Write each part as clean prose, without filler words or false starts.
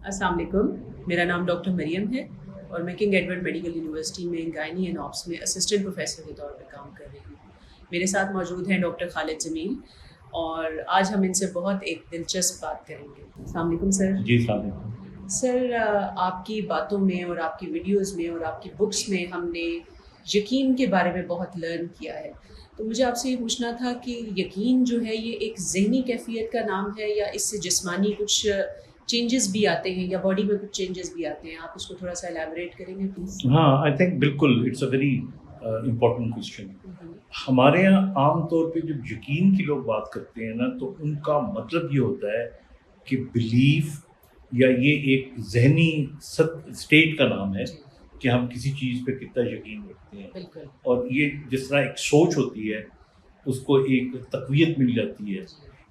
السلام علیکم، میرا نام ڈاکٹر مریم ہے اور میں کنگ ایڈورڈ میڈیکل یونیورسٹی میں گائنی اینڈ آپس میں اسسٹنٹ پروفیسر کے طور پہ کام کر رہی ہوں. میرے ساتھ موجود ہیں ڈاکٹر خالد جمیل اور آج ہم ان سے بہت ایک دلچسپ بات کریں گے. السلام علیکم سر. جی السلام علیکم سر. آپ کی باتوں میں اور آپ کی ویڈیوز میں اور آپ کی بکس میں ہم نے یقین کے بارے میں بہت لرن کیا ہے. تو مجھے آپ سے یہ پوچھنا تھا کہ یقین جو ہے یہ ایک ذہنی کیفیت کا نام ہے یا اس سے جسمانی کچھ چینجز بھی آتے ہیں یا باڈی میں کچھ چینجز بھی آتے ہیں؟ آپ اس کو تھوڑا سا الیبوریٹ کریں گے پلیز. ہاں آئی تھنک بالکل it's a very important question. ہمارے یہاں عام طور پہ جب یقین کی لوگ بات کرتے ہیں نا تو ان کا مطلب یہ ہوتا ہے کہ بلیف یا یہ ایک ذہنی اسٹیٹ کا نام ہے کہ ہم کسی چیز پہ کتنا یقین رکھتے ہیں. بالکل. اور یہ جس طرح ایک سوچ ہوتی ہے اس کو ایک تقویت مل جاتی ہے.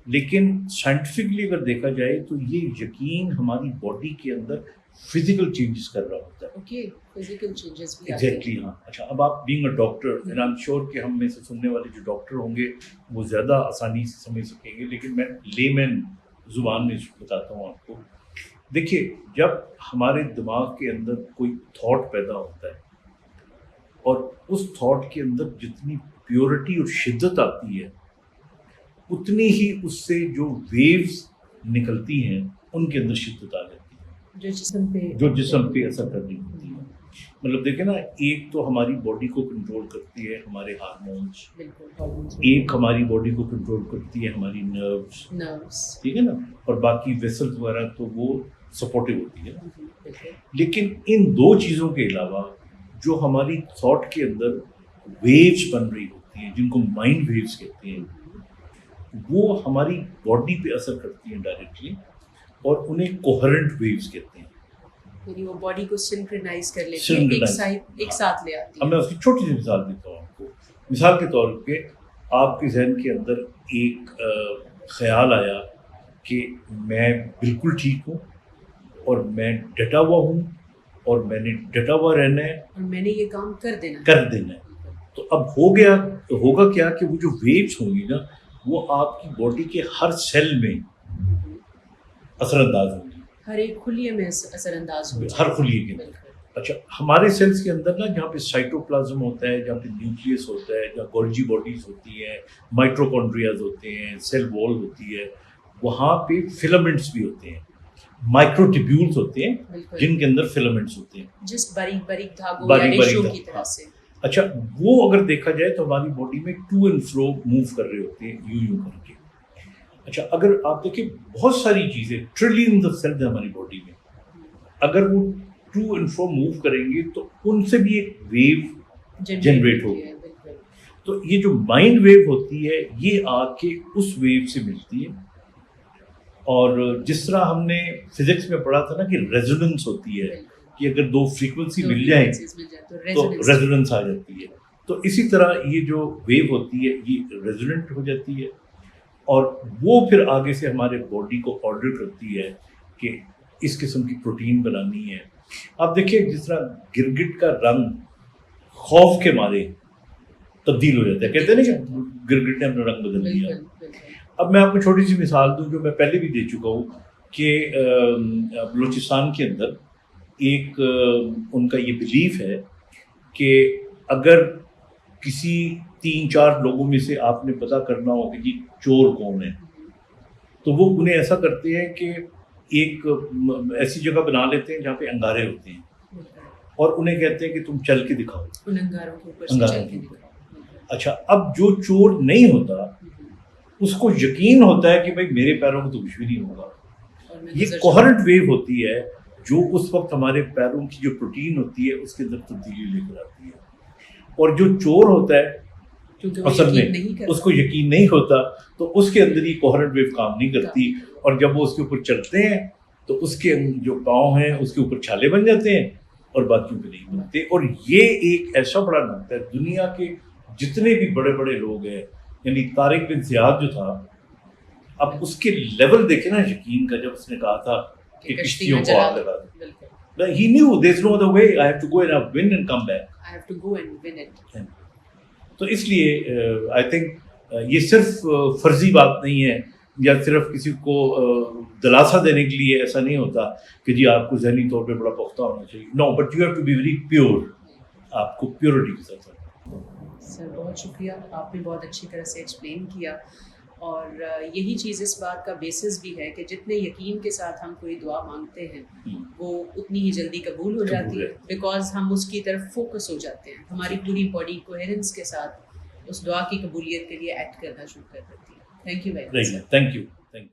لیکن سائنٹیفکلی اگر دیکھا جائے تو یہ یقین ہماری باڈی کے اندر فزیکل چینجز کر رہا ہوتا ہے. اوکے، فزیکل چینجز بھی. ایگزیکٹلی ہاں. اچھا اب آپ being a doctor and I am sure کہ ہم میں سے سننے والے جو ڈاکٹر ہوں گے وہ زیادہ آسانی سے سمجھ سکیں گے، لیکن میں لیمن زبان میں بتاتا ہوں آپ کو. دیکھیے، جب ہمارے دماغ کے اندر کوئی تھاٹ پیدا ہوتا ہے اور اس تھاٹ کے اندر جتنی پیورٹی اور شدت آتی ہے اتنی ہی اس سے جو ویوز نکلتی ہیں ان کے اندر شدت آ جاتی ہے جو جسم پہ اثر کرنی ہوتی ہے. مطلب دیکھیں نا، ایک تو ہماری باڈی کو کنٹرول کرتی ہے ہمارے ہارمونس، ایک ہماری باڈی کو کنٹرول کرتی ہے ہماری نروس، ٹھیک ہے نا، اور باقی ویسلز وغیرہ تو وہ سپورٹیو ہوتی ہے. لیکن ان دو چیزوں کے علاوہ جو ہماری تھاٹ کے اندر ویوز بن رہی ہوتی ہیں جن کو مائنڈ ویوز کہتے ہیں، وہ ہماری باڈی پہ اثر کرتی ہیں ڈائریکٹلی اور انہیں کوہرنٹ ویوز کہتے ہیں. یعنی وہ باڈی کو سنکرنائز کر لیتی ہے، ایک ساتھ لے آتی ہے. اب میں اس کی چھوٹی سی مثال دیتا ہوں آپ کو. مثال کے طور پہ آپ کے ذہن کے اندر ایک خیال آیا کہ میں بالکل ٹھیک ہوں اور میں ڈٹا ہوا ہوں اور میں نے ڈٹا ہوا رہنا ہے اور میں نے یہ کام کر دینا ہے. تو اب ہوگا کیا کہ وہ جو ویوز ہوں گی نا وہ آپ کی باڈی کے ہر سیل میں اثر انداز ہوں گی، ہر ایک خلیے میں اثر انداز ہوں گی، ہر خلیے کے اندر. اچھا، ہمارے سیلز کے اندر نا جہاں پہ سائٹوپلازم ہوتا ہے، جہاں پہ نیوکلیس ہوتا ہے، جہاں گولجی باڈیز ہوتی ہیں، مائٹروکونڈریاز ہوتے ہیں، سیل وال ہوتی ہے، وہاں پہ فلامنٹس بھی ہوتے ہیں، مائکرو ٹیبیولز ہوتے ہیں جن کے اندر فلامنٹس ہوتے ہیں، جس باریک دھاگوں یا ریشوں کی طرح سے. اچھا، وہ اگر دیکھا جائے تو ہماری باڈی میں ٹو اینڈ فرو موو کر رہے ہوتے ہیں، یوں کر کے. اچھا، اگر آپ دیکھیں بہت ساری چیزیں، ٹریلینز آف سیلز ہیں ہماری باڈی میں، اگر وہ ٹو اینڈ فرو موو کریں گے تو ان سے بھی ایک ویو جنریٹ ہوگی. تو یہ جو مائنڈ ویو ہوتی ہے یہ آ کے اس ویو سے ملتی ہے. اور جس طرح ہم نے فزکس میں پڑھا تھا نا کہ ریزوننس ہوتی ہے کہ اگر دو فریکوینسی مل جائیں تو ریزوننس آ جاتی ہے. تو اسی طرح یہ جو ویو ہوتی ہے یہ ریزوننٹ ہو جاتی ہے اور وہ پھر آگے سے ہمارے باڈی کو آرڈر کرتی ہے کہ اس قسم کی پروٹین بنانی ہے. آپ دیکھیں جس طرح گرگٹ کا رنگ خوف کے مارے تبدیل ہو جاتا ہے، کہتے ہیں نا کہ گرگٹ نے اپنا رنگ بدل لیا. اب میں آپ کو چھوٹی سی مثال دوں جو میں پہلے بھی دے چکا ہوں کہ بلوچستان کے اندر ایک ان کا یہ بلیف ہے کہ اگر کسی 3-4 لوگوں میں سے آپ نے پتہ کرنا ہو کہ جی چور کون ہے تو وہ انہیں ایسا کرتے ہیں کہ ایک ایسی جگہ بنا لیتے ہیں جہاں پہ انگارے ہوتے ہیں اور انہیں کہتے ہیں کہ تم چل کے دکھاؤ ان انگاروں کے اوپر. اچھا، اب جو چور نہیں ہوتا اس کو یقین ہوتا ہے کہ بھائی میرے پیروں کو تو کچھ بھی نہیں ہوگا. یہ کوہرنٹ ویو ہوتی ہے جو اس وقت ہمارے پیروں کی جو پروٹین ہوتی ہے اس کے اندر تبدیلی لے کر آتی ہے. اور جو چور ہوتا ہے اصل میں اس کو یقین نہیں ہوتا تو اس کے اندر یہ کوہرنٹ ویو کام نہیں کرتی اور جب وہ اس کے اوپر چڑھتے ہیں تو اس کے جو پاؤں ہیں اس کے اوپر چھالے بن جاتے ہیں اور باقیوں پہ نہیں بنتے. اور یہ ایک ایسا بڑا نقطہ ہے، دنیا کے جتنے بھی بڑے بڑے لوگ ہیں، یعنی طارق بن زیاد جو تھا، اب اس کے لیول دیکھیں نا یقین کا، جب اس نے کہا تھا کہ کشتیوں کو آگ لگا دو، he knew there's no other way, I have to go and win and come back. I have to go and win it. تو اس لیے I think یہ صرف فرضی بات نہیں ہے یا صرف کسی کو دلاسا دینے کے لیے ایسا نہیں ہوتا کہ جی آپ کو ذہنی طور پہ بڑا پختہ ہونا چاہیے. No, but you have to be very pure. آپ کو پیورٹی کے ساتھ. سر بہت شکریہ، آپ نے بہت اچھی طرح سے ایکسپلین کیا، اور یہی چیز اس بات کا بیسس بھی ہے کہ جتنے یقین کے ساتھ ہم کوئی دعا مانگتے ہیں وہ اتنی ہی جلدی قبول ہو جاتی ہے، بیکاز ہم اس کی طرف فوکس ہو جاتے ہیں، ہماری پوری باڈی کوہیرنس کے ساتھ اس دعا کی قبولیت کے لیے ایکٹ کرنا شروع کر دیتی ہے. Thank you very much. Thank you.